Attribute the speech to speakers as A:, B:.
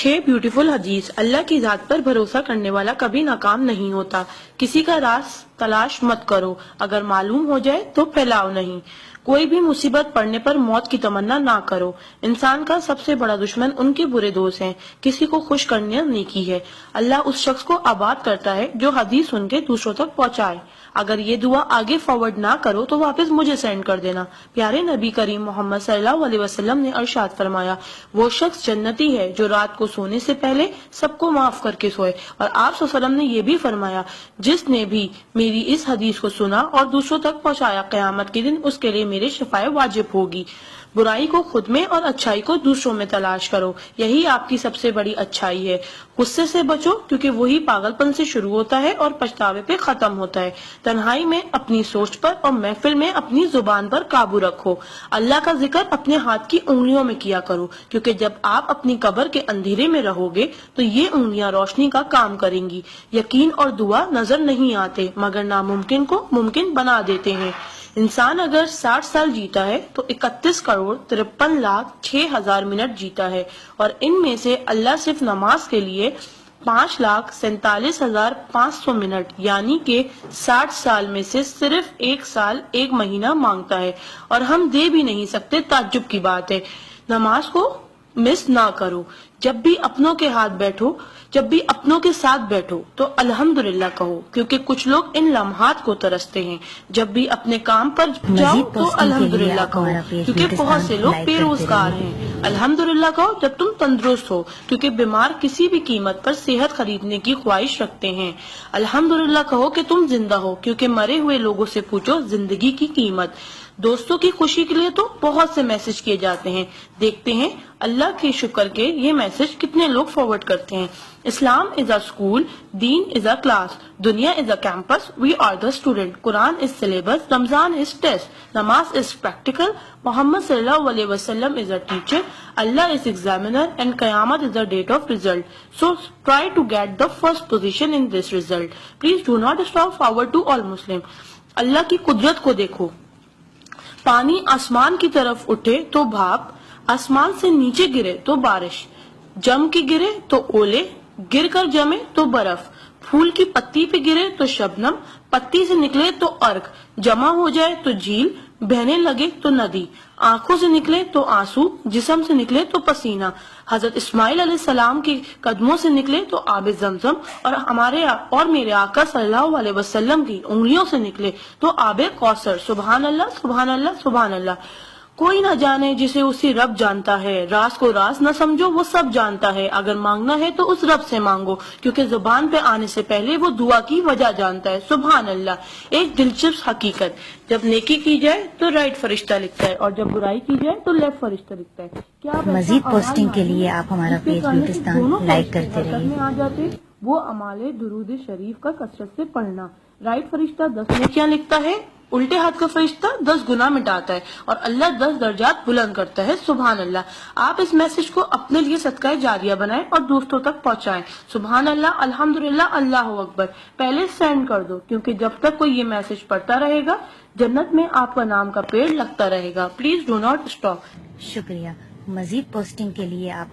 A: 6 beautiful हदीस। अल्लाह की जात पर भरोसा करने वाला कभी नाकाम नहीं होता। किसी का राज तलाश मत करो, अगर मालूम हो जाए तो फैलाओ नहीं। कोई भी मुसीबत पड़ने पर मौत की तमन्ना ना करो। इंसान का सबसे बड़ा दुश्मन उनके बुरे दोस्त हैं। किसी को खुश करना नेकी है। अल्लाह उस शख्स को आबाद करता है जो हदीस सुन के दूसरों तक पहुंचाए। अगर ये दुआ आगे फॉरवर्ड ना करो तो वापस मुझे सेंड कर देना। प्यारे नबी करीम मोहम्मद सल्लल्लाहु अलैहि वसल्लम ने इरशाद फरमाया, वो शख्स जन्नती है जो रात को सोने से पहले सबको माफ करके सोए। और आप सल्लल्लाहु अलैहि वसल्लम ने ये भी फरमाया, जिसने भी मेरी इस हदीस को सुना और दूसरों तक पहुंचाया, क़यामत के दिन उसके लिए मेरे शफाए वाजिब होगी। बुराई को खुद में और अच्छाई को दूसरों में तलाश करो, यही आपकी सबसे बड़ी अच्छाई है। गुस्से से बचो क्योंकि वही पागलपन से शुरू होता है और पछतावे पे खत्म होता है। तन्हाई में अपनी सोच पर और महफिल में अपनी जुबान पर काबू रखो। अल्लाह का जिक्र अपने हाथ की उंगलियों में किया करो, क्योंकि जब आप अपनी कब्र के अंधेरे में रहोगे तो ये उंगलियां रोशनी का काम करेंगी। यकीन और दुआ नजर नहीं आते मगर नामुमकिन को मुमकिन बना देते हैं। इंसान अगर 60 साल जीता है तो 31 करोड़ 53 लाख 6,000 मिनट जीता है, और इनमें से अल्लाह सिर्फ नमाज के लिए 5,47,500 मिनट यानी कि 60 साल में से सिर्फ 1 साल 1 महीना मांगता है, और हम दे भी नहीं सकते। ताज्जुब की बात है। नमाज को मिस ना करो। जब भी अपनों के साथ बैठो तो अल्हम्दुलिल्लाह कहो, क्योंकि कुछ लोग इन लम्हात को तरसते हैं। जब भी अपने काम पर जाओ तो अल्हम्दुलिल्लाह कहो, क्योंकि बहुत से लोग बेरोजगार हैं। अल्हम्दुलिल्लाह कहो जब तुम तंदुरुस्त हो, क्योंकि बीमार किसी भी कीमत पर सेहत खरीदने की ख्वाहिश रखते हैं। अल्हम्दुलिल्लाह कहो कि तुम जिंदा हो, क्योंकि मरे हुए लोगों से पूछो जिंदगी की कीमत। दोस्तों की खुशी के लिए तो बहुत से मैसेज किए जाते हैं। देखते हैं अल्लाह के शुक्र के ये मैसेज कितने लोग फॉरवर्ड करते हैं। इस्लाम इज अ स्कूल, दीन इज अ क्लास, दुनिया is a campus, we are the student, Quran is syllabus, Ramzan is test, namaz is practical, Muhammad सल्लल्लाहु अलैहि वसल्लम is a teacher, Allah is examiner and कयामत is the date of result. So try to get the first position in this result. Please do not stop forward to all Muslim. अल्लाह की कुदरत को देखो। पानी आसमान की तरफ उठे तो भाप, आसमान से नीचे गिरे तो बारिश, जम के गिरे तो ओले, गिर कर जमे तो बर्फ, फूल की पत्ती पे गिरे तो शबनम, पत्ती से निकले तो अर्क, जमा हो जाए तो झील, बहने लगे तो नदी, आंखों से निकले तो आंसू, जिस्म से निकले तो पसीना, हजरत इस्माइल अलैहिस्सलाम के कदमों से निकले तो आबे जमजम, और हमारे और मेरे आका सल्लल्लाहु अलैहि वसल्लम की उंगलियों से निकले तो आबे कौसर। सुभान अल्लाह, सुभान अल्लाह, सुभान अल्लाह। कोई न जाने जिसे उसी रब जानता है। राज को राज न समझो, वो सब जानता है। अगर मांगना है तो उस रब से मांगो, क्योंकि जुबान पे आने से पहले वो दुआ की वजह जानता है। सुभान अल्लाह। एक दिलचस्प हकीकत, जब नेकी की जाए तो राइट फरिश्ता लिखता है, और जब बुराई की जाए तो लेफ्ट फरिश्ता लिखता है। क्या
B: मजीद पोस्टिंग के लिए आप हमारा पेज ब्यूटिस्तान लाइक करते रहिए।
A: आ जाते वो अमाले दुरूद शरीफ का कसरत से पढ़ना। राइट फरिश्ता 10 नेकियां लिखता है, उल्टे हाथ का फरिश्ता 10 गुनाह मिटाता है, और अल्लाह 10 दर्जात बुलंद करता है। सुभान अल्लाह। आप इस मैसेज को अपने लिए सदका जारिया बनाएं और दोस्तों तक पहुंचाएं। सुभान अल्लाह, अल्हम्दुलिल्लाह, अल्लाहु अकबर। पहले सेंड कर दो, क्योंकि जब तक कोई ये मैसेज पढ़ता रहेगा जन्नत में आपका नाम का पेड़ लगता रहेगा। Please do not stop.
B: शुक्रिया। मजीद पोस्टिंग के लिए आप